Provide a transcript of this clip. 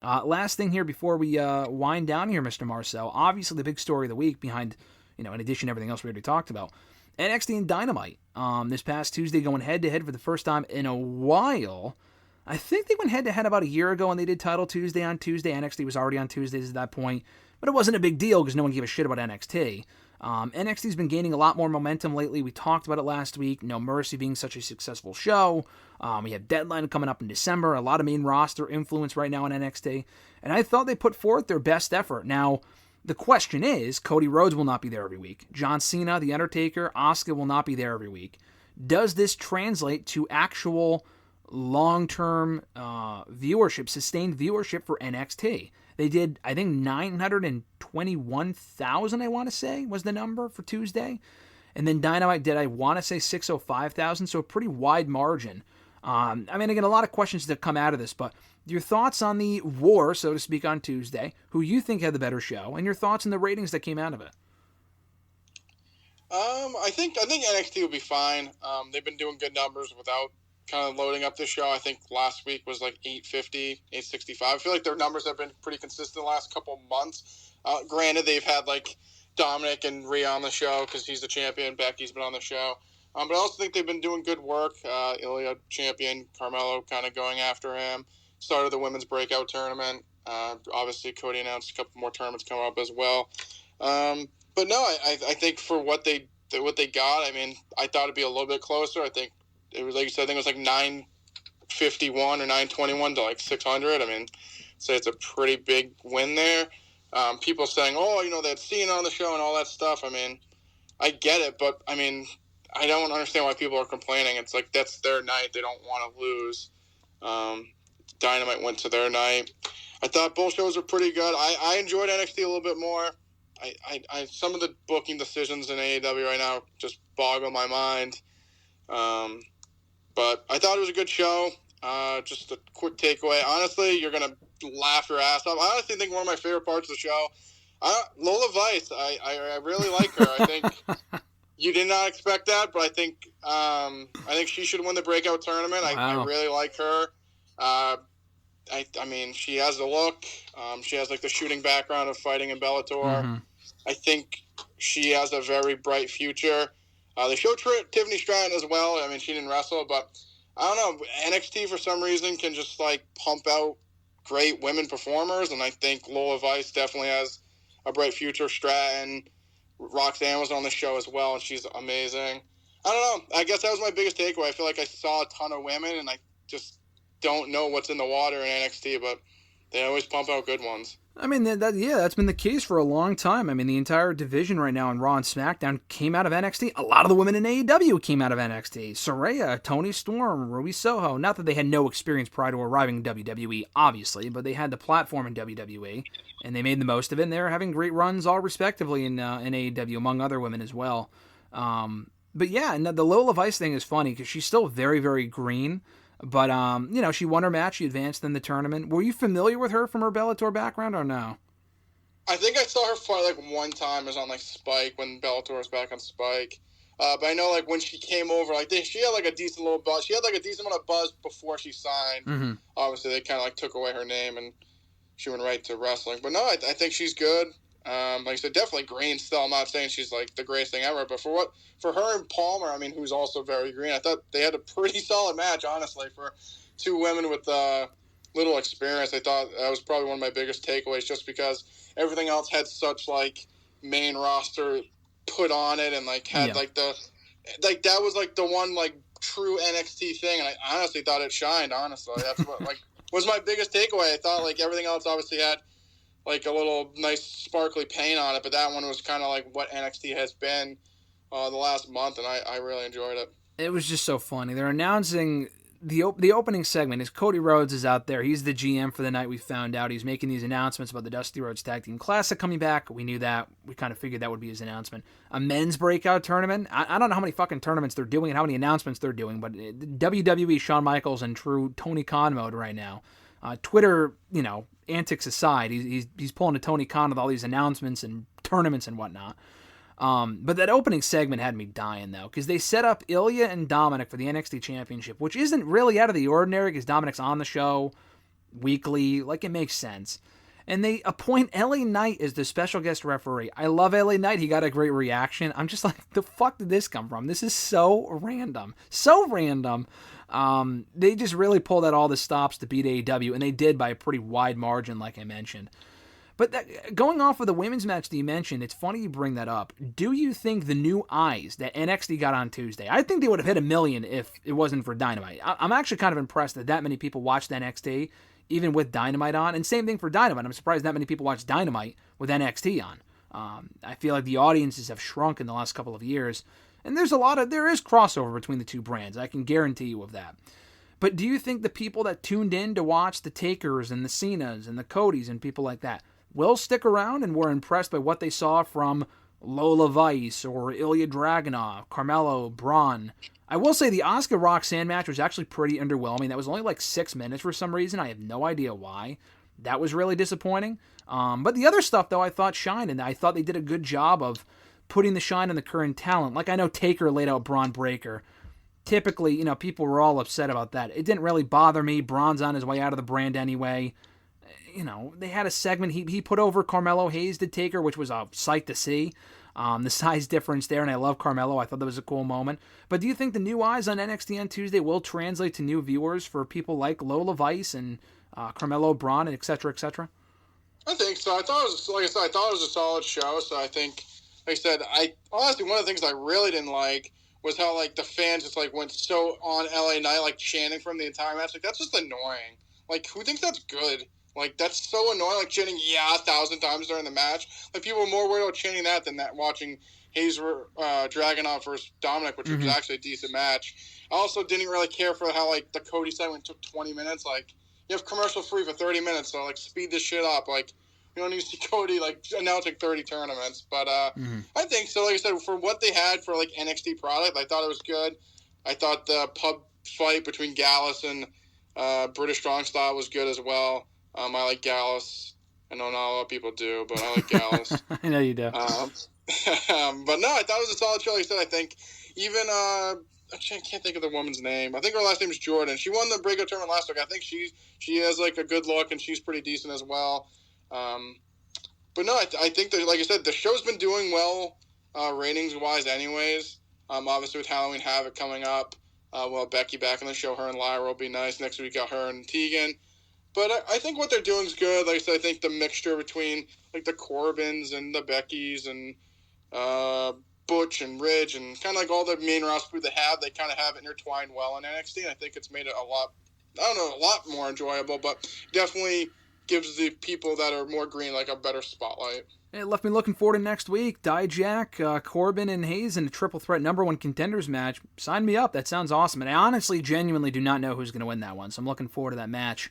Last thing here before we wind down here, Mr. Marceau. Obviously, the big story of the week behind, in addition to everything else we already talked about, NXT and Dynamite. This past Tuesday, going head-to-head for the first time in a while. I think they went head-to-head about a year ago, and they did Title Tuesday on Tuesday. NXT was already on Tuesdays at that point, but it wasn't a big deal because no one gave a shit about NXT. NXT's been gaining a lot more momentum lately. We talked about it last week. No Mercy being such a successful show. We have Deadline coming up in December. A lot of main roster influence right now in NXT. And I thought they put forth their best effort. Now, the question is, Cody Rhodes will not be there every week. John Cena, The Undertaker, Asuka will not be there every week. Does this translate to actual long-term viewership, sustained viewership for NXT? They did, I think, 921,000, I want to say, was the number for Tuesday. And then Dynamite did, I want to say, 605,000, so a pretty wide margin. Again, a lot of questions that come out of this, but your thoughts on the war, so to speak, on Tuesday, who you think had the better show, and your thoughts on the ratings that came out of it. I think NXT will be fine. They've been doing good numbers without kind of loading up this show. I think last week was like 850, 865. I feel like their numbers have been pretty consistent the last couple of months. Granted, they've had like Dominic and Rhea on the show because he's the champion. Becky's been on the show. But I also think they've been doing good work. Ilya champion, Carmelo kind of going after him. Started the women's breakout tournament. Obviously, Cody announced a couple more tournaments coming up as well. But no, I think for what they got, I mean, I thought it'd be a little bit closer. I think it was, like you said, I think it was like 951 or 921 to like 600. I mean, so it's a pretty big win there. People saying, they had Cena on the show and all that stuff. I mean, I get it, but I mean, I don't understand why people are complaining. It's like, that's their night. They don't want to lose. Dynamite went to their night. I thought both shows were pretty good. I enjoyed NXT a little bit more. I some of the booking decisions in AEW right now just boggle my mind. But I thought it was a good show. Just a quick takeaway. Honestly, you're going to laugh your ass off. I honestly think one of my favorite parts of the show, Lola Vice. I really like her. I think you did not expect that, but I think she should win the breakout tournament. Wow. I really like her. I mean, she has the look. She has like the shooting background of fighting in Bellator. Mm-hmm. I think she has a very bright future. They showed Tiffany Stratton as well. I mean, she didn't wrestle, but I don't know. NXT for some reason can just like pump out great women performers, and I think Lola Vice definitely has a bright future. Stratton, Roxanne was on the show as well, and she's amazing. I don't know. I guess that was my biggest takeaway. I feel like I saw a ton of women, and I just don't know what's in the water in NXT, but they always pump out good ones. I mean, that's been the case for a long time. I mean, the entire division right now in Raw and SmackDown came out of NXT. A lot of the women in AEW came out of NXT. Saraya, Toni Storm, Ruby Soho. Not that they had no experience prior to arriving in WWE, obviously, but they had the platform in WWE, and they made the most of it, and they're having great runs all respectively in AEW, among other women as well. But yeah, and the Lola Vice thing is funny because she's still very, very green. But, she won her match. She advanced in the tournament. Were you familiar with her from her Bellator background or no? I think I saw her fight, like, one time. It was on, like, Spike when Bellator was back on Spike. But I know, like, when she came over, like, she had, like, a decent little buzz. She had, like, a decent amount of buzz before she signed. Mm-hmm. Obviously, they kind of, like, took away her name, and she went right to wrestling. But, no, I think she's good. Like I said, definitely green still. I'm not saying she's, like, the greatest thing ever. But for her and Palmer, I mean, who's also very green, I thought they had a pretty solid match, honestly, for two women with little experience. I thought that was probably one of my biggest takeaways just because everything else had such, like, main roster put on it and, like, had, like, that was, like, the one, like, true NXT thing. And I honestly thought it shined, honestly. That's what, like, was my biggest takeaway. I thought, like, everything else obviously had like a little nice sparkly paint on it, but that one was kind of like what NXT has been the last month, and I really enjoyed it. It was just so funny. They're announcing the opening segment is Cody Rhodes is out there. He's the GM for the night. We found out he's making these announcements about the Dusty Rhodes Tag Team Classic coming back. We knew that. We kind of figured that would be his announcement. A men's breakout tournament. I don't know how many fucking tournaments they're doing and how many announcements they're doing, but WWE Shawn Michaels in true Tony Khan mode right now. Twitter, antics aside, he's pulling a Tony Khan with all these announcements and tournaments and whatnot. But that opening segment had me dying, though, because they set up Ilya and Dominic for the NXT Championship, which isn't really out of the ordinary because Dominic's on the show. weekly. Like, it makes sense. And they appoint LA Knight as the special guest referee. I love LA Knight. He got a great reaction. I'm just like, the fuck did this come from? This is so random. So random. They just really pulled out all the stops to beat AEW, and they did by a pretty wide margin, like I mentioned. But going off of the women's match that you mentioned, it's funny you bring that up. Do you think the new eyes that NXT got on Tuesday, I think they would have hit 1 million if it wasn't for Dynamite. I'm actually kind of impressed that many people watched NXT, even with Dynamite on. And same thing for Dynamite. I'm surprised that many people watch Dynamite with NXT on. I feel like the audiences have shrunk in the last couple of years. And there is crossover between the two brands. I can guarantee you of that. But do you think the people that tuned in to watch the Takers and the Cenas and the Codys and people like that will stick around and were impressed by what they saw from Lola Vice or Ilya Dragunov, Carmelo, Braun? I will say the Asuka Roxanne match was actually pretty underwhelming. That was only like 6 minutes for some reason. I have no idea why. That was really disappointing. But the other stuff, though, I thought shined, and I thought they did a good job of putting the shine on the current talent. Like, I know Taker laid out Braun Breaker. Typically, people were all upset about that. It didn't really bother me. Braun's on his way out of the brand anyway. They had a segment. He put over Carmelo Hayes to Taker, which was a sight to see. The size difference there, and I love Carmelo. I thought that was a cool moment. But do you think the new eyes on NXT on Tuesday will translate to new viewers for people like Lola Vice and Carmelo, Braun, and et cetera, et cetera? I think so. I thought it was a solid show. So I think, like I said, honestly, one of the things I really didn't like was how like the fans just like went so on LA Knight, like chanting from the entire match. Like, that's just annoying. Like, who thinks that's good? Like, that's so annoying, like chanting 1,000 times during the match. Like, people were more worried about chanting that than watching Hayes Dragunov versus Dominic, which was actually a decent match. I also didn't really care for how, like, the Cody segment took 20 minutes. Like, you have commercial free for 30 minutes, so, like, speed this shit up. Like, you don't need to see Cody, like, announcing 30 tournaments. But I think so. Like I said, for what they had for, like, NXT product, I thought it was good. I thought the pub fight between Gallus and British Strong Style was good as well. I like Gallus. I know not a lot of people do, but I like Gallus. I know you do. But no, I thought it was a solid show. Like I said, I think even actually I can't think of the woman's name. I think her last name is Jordan. She won the breakout tournament last week. I think she has like a good look and she's pretty decent as well. But no, I think that, like I said, the show's been doing well ratings wise, anyways. Obviously with Halloween Havoc coming up, we'll have Becky back on the show. Her and Lyra will be nice. Next week, got her and Tegan. But I think what they're doing is good. Like I said, I think the mixture between like the Corbins and the Beckys and Butch and Ridge and kind of like all the main roster they kind of have intertwined well in NXT. And I think it's made it a lot more enjoyable, but definitely gives the people that are more green like a better spotlight. It left me looking forward to next week. Dijak, Corbin, and Hayes in a triple threat #1 contenders match. Sign me up. That sounds awesome. And I honestly, genuinely do not know who's going to win that one, so I'm looking forward to that match.